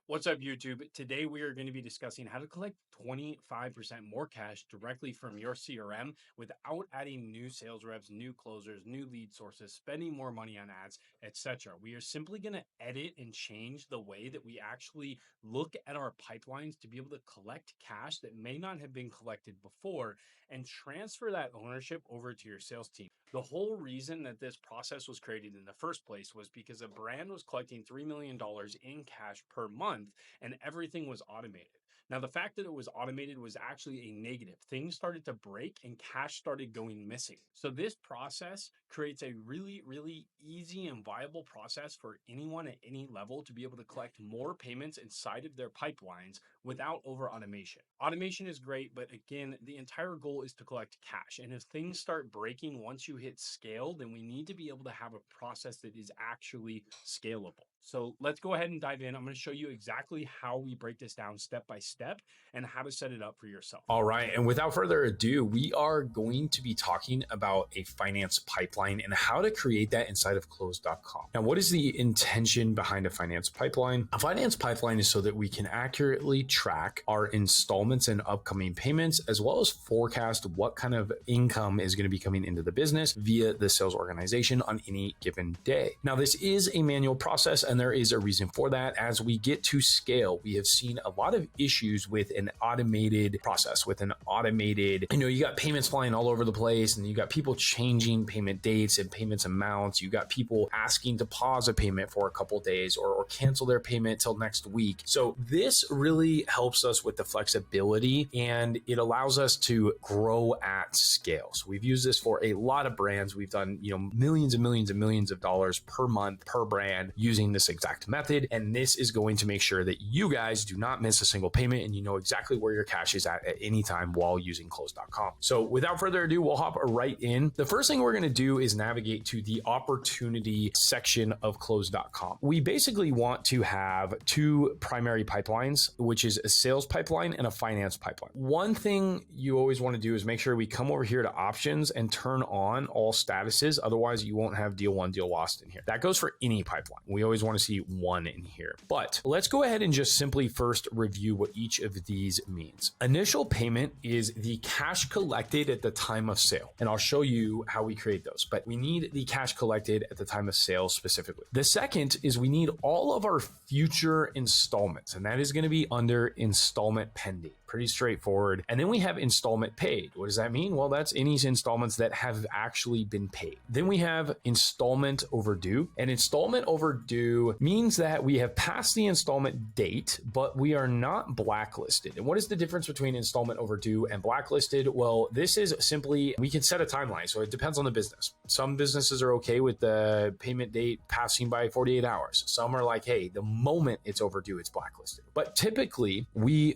What's up, YouTube? Today we are going to be discussing how to collect 25% more cash directly from your CRM without adding new sales reps, new closers, new lead sources, spending more money on ads, etc. We are simply going to edit and change the way that we actually look at our pipelines to be able to collect cash that may not have been collected before and transfer that ownership over to your sales team. The whole reason that this process was created in the first place was because a brand was collecting $3 million in cash per month and everything was automated. Now, the fact that it was automated was actually a negative. Things started to break and cash started going missing. So this process creates a really, really easy and viable process for anyone at any level to be able to collect more payments inside of their pipelines without over automation. Automation is great, but again, the entire goal is to collect cash. And if things start breaking once you hit scale, then we need to be able to have a process that is actually scalable. So let's go ahead and dive in. I'm going to show you exactly how we break this down step by step and how to set it up for yourself. All right. And without further ado, we are going to be talking about a finance pipeline and how to create that inside of close.com. Now, what is the intention behind a finance pipeline? A finance pipeline is so that we can accurately track our installments and upcoming payments, as well as forecast what kind of income is going to be coming into the business via the sales organization on any given day. Now, this is a manual process, and there is a reason for that. As we get to scale, we have seen a lot of issues with an automated process, with an automated, you got payments flying all over the place, and you got people changing payment dates and payments amounts. You got people asking to pause a payment for a couple days or cancel their payment till next week. So this really helps us with the flexibility, and it allows us to grow at scale. So we've used this for a lot of brands. We've done, millions and millions and millions of dollars per month per brand using this exact method. And this is going to make sure that you guys do not miss a single payment and you know exactly where your cash is at any time while using close.com. So without further ado, we'll hop right in. The first thing we're going to do is navigate to the opportunity section of close.com. We basically want to have two primary pipelines, which is a sales pipeline and a finance pipeline. One thing you always want to do is make sure we come over here to options and turn on all statuses. Otherwise, you won't have deal won, deal lost in here. That goes for any pipeline. We always want to see one in here. But let's go ahead and just simply first review what each of these means. Initial payment is the cash collected at the time of sale. And I'll show you how we create those. But we need the cash collected at the time of sale specifically. The second is we need all of our future installments. And that is going to be under installment pending. Pretty straightforward. And then we have installment paid. What does that mean? Well, that's any installments that have actually been paid. Then we have installment overdue. And installment overdue means that we have passed the installment date, but we are not blacklisted. And what is the difference between installment overdue and blacklisted? Well, this is simply, we can set a timeline. So it depends on the business. Some businesses are okay with the payment date passing by 48 hours. Some are like, hey, the moment it's overdue, it's blacklisted. But typically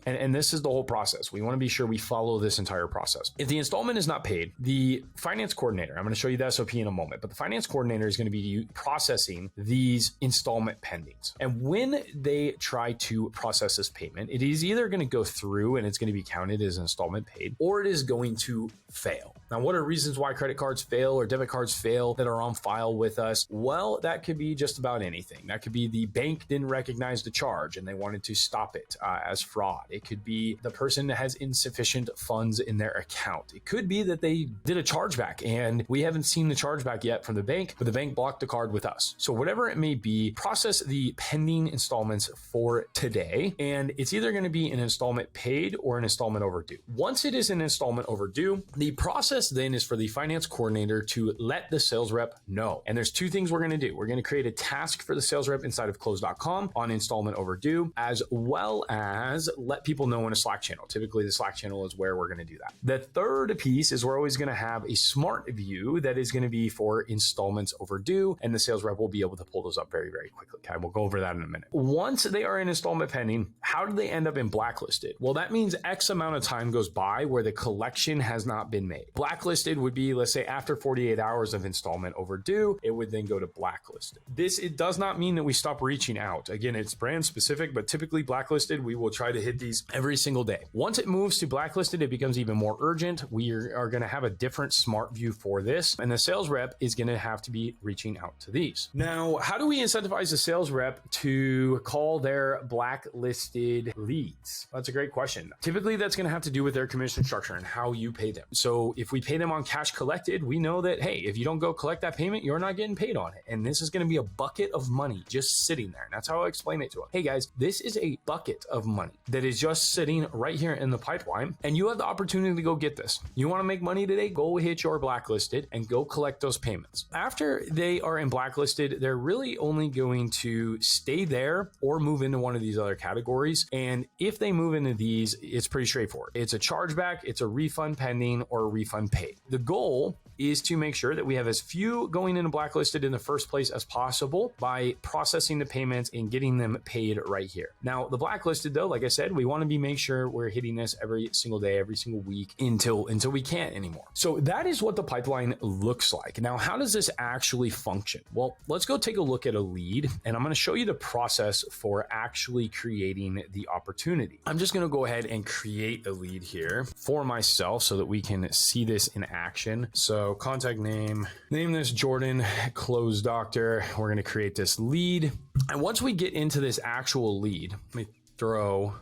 and this is the whole process. We want to be sure we follow this entire process. If the installment is not paid, the finance coordinator, I'm going to show you the SOP in a moment, but the finance coordinator is going to be processing these installment pendings. And when they try to process this payment, it is either going to go through and it's going to be counted as installment paid, or it is going to fail. Now, what are reasons why credit cards fail or debit cards fail that are on file with us? Well, that could be just about anything. That could be the bank didn't recognize the charge and they wanted to stop it as fraud. It could be the person has insufficient funds in their account. It could be that they did a chargeback and we haven't seen the chargeback yet from the bank, but the bank blocked the card with us. So whatever it may be, process the pending installments for today. And it's either going to be an installment paid or an installment overdue. Once it is an installment overdue, the process then is for the finance coordinator to let the sales rep know. And there's two things we're going to do. We're going to create a task for the sales rep inside of close.com on installment overdue, as well as let people know in a Slack channel. Typically, the Slack channel is where we're going to do that. The third piece is we're always going to have a smart view that is going to be for installments overdue, and the sales rep will be able to pull those up very, very quickly. Okay, we'll go over that in a minute. Once they are in installment pending, how do they end end up in blacklisted? Well, that means X amount of time goes by where the collection has not been made. Blacklisted would be, let's say, after 48 hours of installment overdue, it would then go to blacklisted. It does not mean that we stop reaching out. Again, it's brand specific, but typically blacklisted, we will try to hit these every single day. Once it moves to blacklisted, it becomes even more urgent. We are going to have a different smart view for this, and the sales rep is going to have to be reaching out to these. Now, how do we incentivize the sales rep to call their blacklisted leads? That's a great question. Typically, that's going to have to do with their commission structure and how you pay them. So if we pay them on cash collected, we know that, hey, if you don't go collect that payment, you're not getting paid on it. And this is going to be a bucket of money just sitting there. And that's how I explain it to them. Hey guys, this is a bucket of money that is just sitting right here in the pipeline, and you have the opportunity to go get this. You want to make money today? Go hit your blacklisted and go collect those payments. After they are in blacklisted, they're really only going to stay there or move into one of these other categories. And if they move into these, it's pretty straightforward. It's a chargeback, it's a refund pending, or a refund paid. The goal is to make sure that we have as few going into blacklisted in the first place as possible by processing the payments and getting them paid right here. Now, the blacklisted though, like I said, we want to make sure we're hitting this every single day, every single week until we can't anymore. So that is what the pipeline looks like. Now, how does this actually function? Well, let's go take a look at a lead, and I'm going to show you the process for actually creating the opportunity. I'm just going to go ahead and create a lead here for myself so that we can see this in action. So contact name this Jordan, close doctor. We're going to create this lead. And once we get into this actual lead, let me throw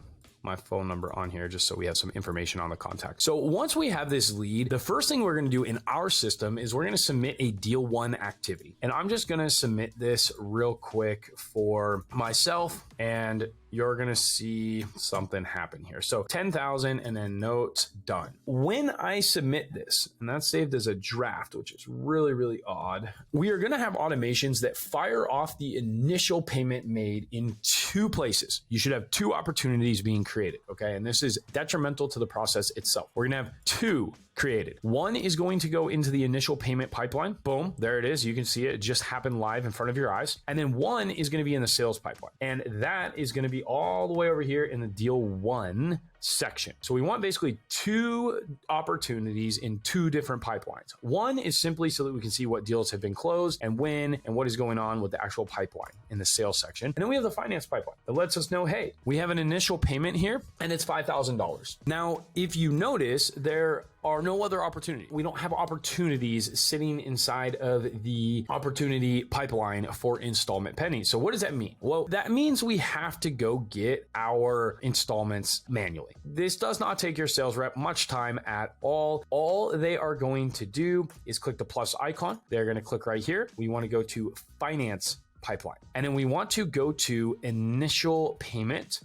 my phone number on here just so we have some information on the contact. So once we have this lead, the first thing we're going to do in our system is we're going to submit a deal one activity. And I'm just going to submit this real quick for myself, and you're going to see something happen here. So 10,000 and then notes done. When I submit this, and that's saved as a draft, which is really, really odd, we are going to have automations that fire off the initial payment made in two places. You should have two opportunities being created. Okay. And this is detrimental to the process itself. We're going to have two created. One is going to go into the initial payment pipeline. Boom, there it is. You can see it just happened live in front of your eyes. And then one is going to be in the sales pipeline. And that is going to be all the way over here in the deal one section. So we want basically two opportunities in two different pipelines. One is simply so that we can see what deals have been closed and when and what is going on with the actual pipeline in the sales section. And then we have the finance pipeline that lets us know, hey, we have an initial payment here and it's $5,000. Now, if you notice, there are no other opportunities. We don't have opportunities sitting inside of the opportunity pipeline for installment pending. So what does that mean? Well, that means we have to go get our installments manually. This does not take your sales rep much time at all. All they are going to do is click the plus icon. They're going to click right here. We want to go to finance pipeline. And then we want to go to initial payment,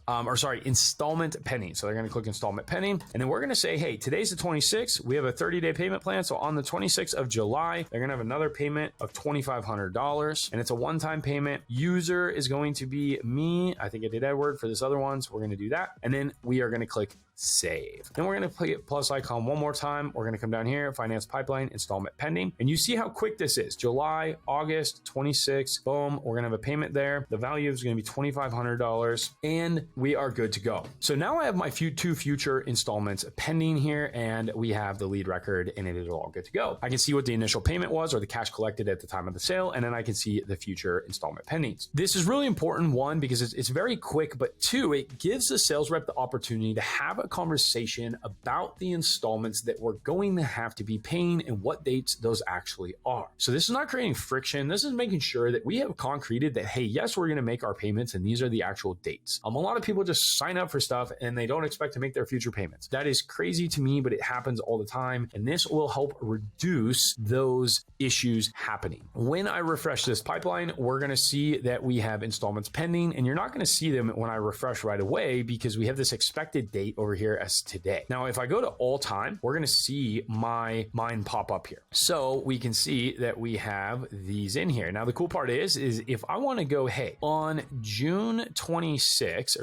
installment pending. So they're going to click installment pending. And then we're going to say, hey, today's the 26th. We have a 30-day payment plan. So on the 26th of July, they're going to have another payment of $2,500. And it's a one-time payment. User is going to be me. I think I did Edward for this other one. So we're going to do that. And then we are going to click save. Then we're going to click plus icon one more time. We're going to come down here, finance pipeline, installment pending. And you see how quick this is. July, August, 26, boom. We're going to have a payment there. The value is going to be $2,500 and we are good to go. So now I have my two future installments pending here and we have the lead record and it is all good to go. I can see what the initial payment was or the cash collected at the time of the sale. And then I can see the future installment pendings. This is really important, one, because it's very quick, but two, it gives the sales rep the opportunity to have a conversation about the installments that we're going to have to be paying and what dates those actually are. So this is not creating friction. This is making sure that we have concreted that, hey, yes, we're going to make our payments and these are the actual dates. A lot of people just sign up for stuff and they don't expect to make their future payments. That is crazy to me, but it happens all the time. And this will help reduce those issues happening. When I refresh this pipeline, we're going to see that we have installments pending and you're not going to see them when I refresh right away because we have this expected date over here as today. Now, if I go to all time, we're going to see mine pop up here. So we can see that we have these in here. Now, the cool part is if I want to go, hey, on July 26,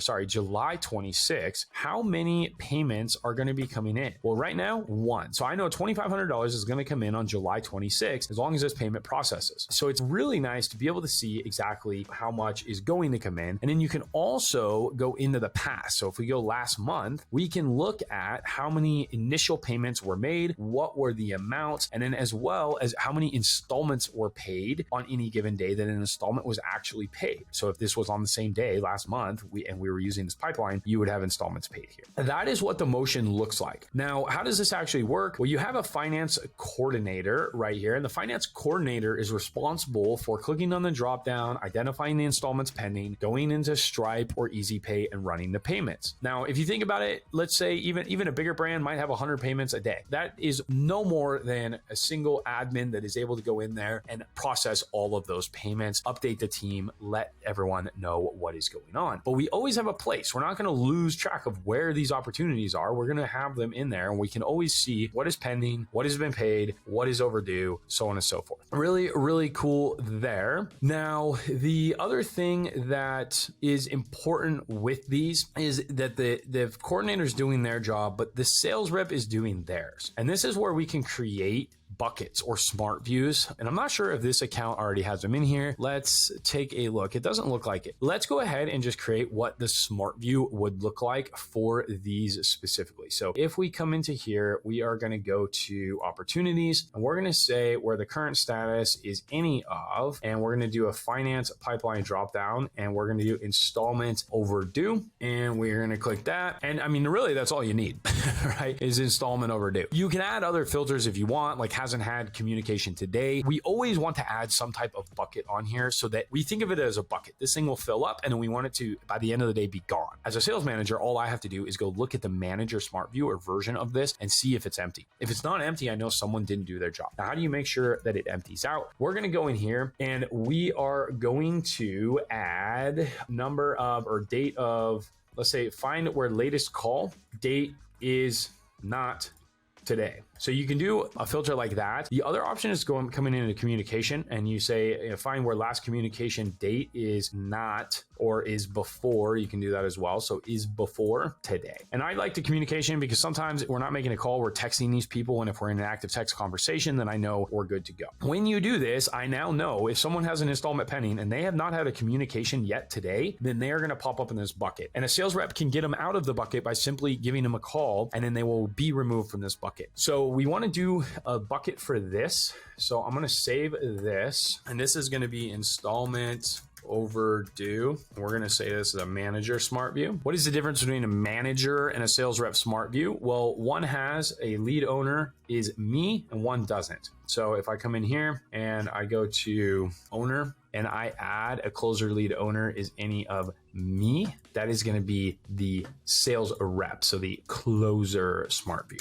how many payments are going to be coming in? Well, right now, one. So I know $2,500 is going to come in on July 26 as long as this payment processes. So it's really nice to be able to see exactly how much is going to come in. And then you can also go into the past. So if we go last month, we can look at how many initial payments were made, what were the amounts, and then as well as how many installments were paid on any given day that an installment was actually paid. So if this was on the same day last month, we were using this pipeline, you would have installments paid here. That is what the motion looks like. Now, how does this actually work? Well, you have a finance coordinator right here, and the finance coordinator is responsible for clicking on the drop down, identifying the installments pending, going into Stripe or Easy Pay and running the payments. Now, if you think about it, let's say even a bigger brand might have 100 payments a day. That is no more than a single admin that is able to go in there and process all of those payments, update the team, let everyone know what is going on. But we always have a place. We're not going to lose track of where these opportunities are. We're going to have them in there, and we can always see what is pending, what has been paid, what is overdue, so on and so forth. Really, really cool there. Now, the other thing that is important with these is that the coordinator is doing their job, but the sales rep is doing theirs. And this is where we can create buckets or smart views. And I'm not sure if this account already has them in here. Let's take a look. It doesn't look like it. Let's go ahead and just create what the smart view would look like for these specifically. So if we come into here, we are going to go to opportunities, and we're going to say where the current status is any of, and we're going to do a finance pipeline drop down, and we're going to do installment overdue, and we're going to click that. And I mean, really, that's all you need, right? Is installment overdue. You can add other filters if you want, like hasn't had communication today. We always want to add some type of bucket on here so that we think of it as a bucket. This thing will fill up, and then we want it to, by the end of the day, be gone. As a sales manager, all I have to do is go look at the manager smart view or version of this and see if it's empty. If it's not empty, I know someone didn't do their job. Now, how do you make sure that it empties out? We're going to go in here, and we are going to add number of or date of, let's say, find where latest call date is not today. So you can do a filter like that. The other option is coming into communication, and you say find where last communication date is not or is before. You can do that as well. So is before today. And I like the communication because sometimes we're not making a call, we're texting these people. And if we're in an active text conversation, then I know we're good to go. When you do this, I now know if someone has an installment pending and they have not had a communication yet today, then they are going to pop up in this bucket. And a sales rep can get them out of the bucket by simply giving them a call, and then they will be removed from this bucket. So we want to do a bucket for this. So I'm going to save this, and this is going to be installment overdue. We're going to say this is a manager smart view. What is the difference between a manager and a sales rep smart view? Well, one has a lead owner is me and one doesn't. So if I come in here and I go to owner and I add a closer lead owner is any of me, that is going to be the sales rep. So the closer smart view.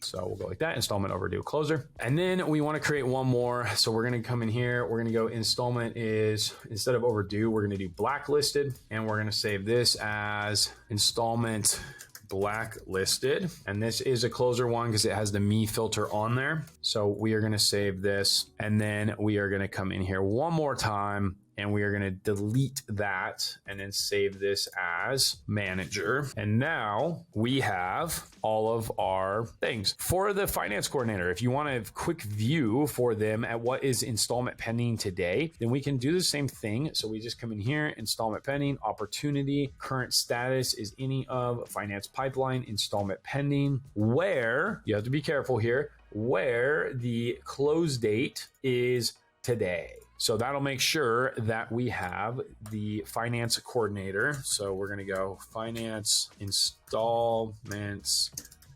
So we'll go like that, installment overdue closer. And then we want to create one more. So we're going to come in here. We're going to go installment is, instead of overdue, we're going to do blacklisted. And we're going to save this as installment blacklisted. And this is a closer one because it has the me filter on there. So we are going to save this. And then we are going to come in here one more time, and we are going to delete that and then save this as manager. And now we have all of our things. For the finance coordinator, if you want a quick view for them at what is installment pending today, then we can do the same thing. So we just come in here, installment pending, opportunity, current status is any of finance pipeline, installment pending, where you have to be careful here, where the close date is today. So that'll make sure that we have the finance coordinator. So we're going to go finance installments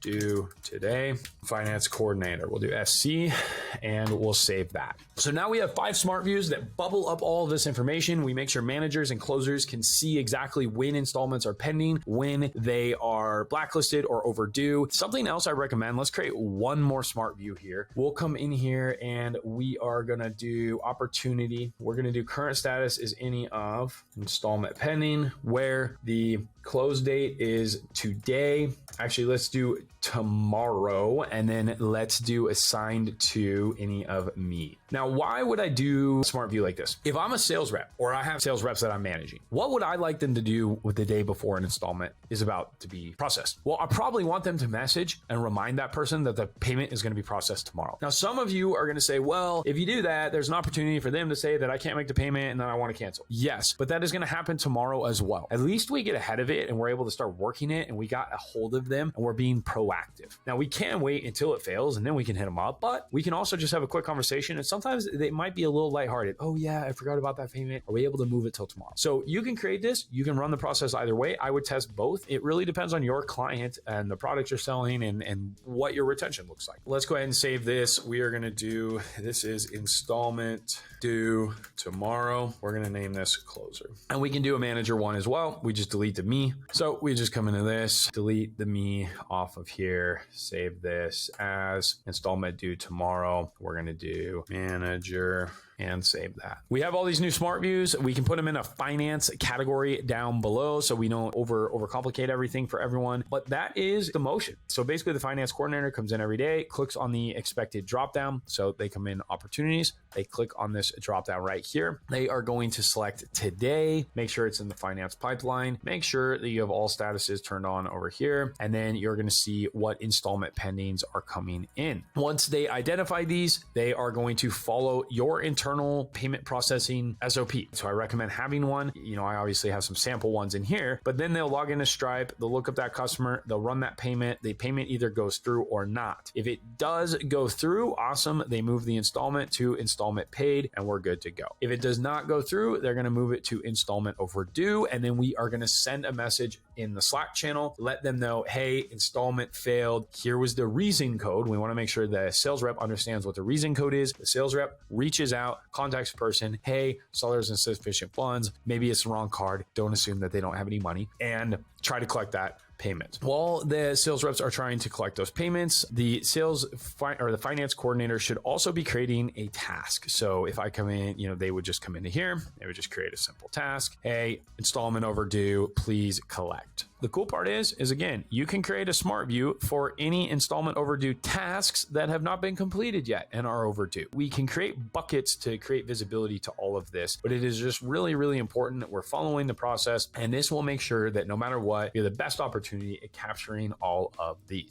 due today. Finance coordinator. We'll do SC and we'll save that. So now we have 5 smart views that bubble up all of this information. We make sure managers and closers can see exactly when installments are pending, when they are blacklisted or overdue. Something else I recommend, let's create one more smart view here. We'll come in here and we are going to do opportunity. We're going to do current status is any of installment pending, where the close date is today. Actually, let's do tomorrow, and then let's do assigned to any of me. Now, why would I do a smart view like this? If I'm a sales rep or I have sales reps that I'm managing, what would I like them to do with the day before an installment is about to be processed? Well, I probably want them to message and remind that person that the payment is going to be processed tomorrow. Now, some of you are going to say, well, if you do that, there's an opportunity for them to say that I can't make the payment and then I want to cancel. Yes, but that is going to happen tomorrow as well. At least we get ahead of it and we're able to start working it and we got a hold of them and we're being proactive. Now, we can wait until it fails and then we can hit them up, but we can also just have a quick conversation, and sometimes they might be a little lighthearted. Oh yeah, I forgot about that payment. Are we able to move it till tomorrow? So you can create this. You can run the process either way. I would test both. It really depends on your client and the products you're selling and what your retention looks like. Let's go ahead and save this. We are going to do, this is installment due tomorrow. We're going to name this closer. And we can do a manager one as well. We just delete the me. So we just come into this, delete the me off of here, save this as installment due tomorrow. We're going to do manager and save that. We have all these new smart views. We can put them in a finance category down below so we don't overcomplicate everything for everyone. But that is the motion. So basically the finance coordinator comes in every day, clicks on the expected dropdown. So they come in opportunities. They click on this dropdown right here. They are going to select today, make sure it's in the finance pipeline, make sure that you have all statuses turned on over here. And then you're going to see what installment pendings are coming in. Once they identify these, they are going to follow your internal payment processing SOP. So I recommend having one. You know, I obviously have some sample ones in here, but then they'll log into Stripe, they'll look up that customer, they'll run that payment. The payment either goes through or not. If it does go through, awesome. They move the installment to installment paid and we're good to go. If it does not go through, they're going to move it to installment overdue. And then we are going to send a message in the Slack channel, let them know, hey, installment failed. Here was the reason code. We want to make sure the sales rep understands what the reason code is. The sales rep reaches out, contacts person, hey, seller's insufficient funds. Maybe it's the wrong card. Don't assume that they don't have any money, and try to collect that payment. While the sales reps are trying to collect those payments, the the finance coordinator should also be creating a task. So if I come in, you know, they would just come into here. They would just create a simple task. Hey, installment overdue, please collect. The cool part is again, you can create a smart view for any installment overdue tasks that have not been completed yet and are overdue. We can create buckets to create visibility to all of this, but it is just really, really important that we're following the process. And this will make sure that no matter what, you have the best opportunity at capturing all of these.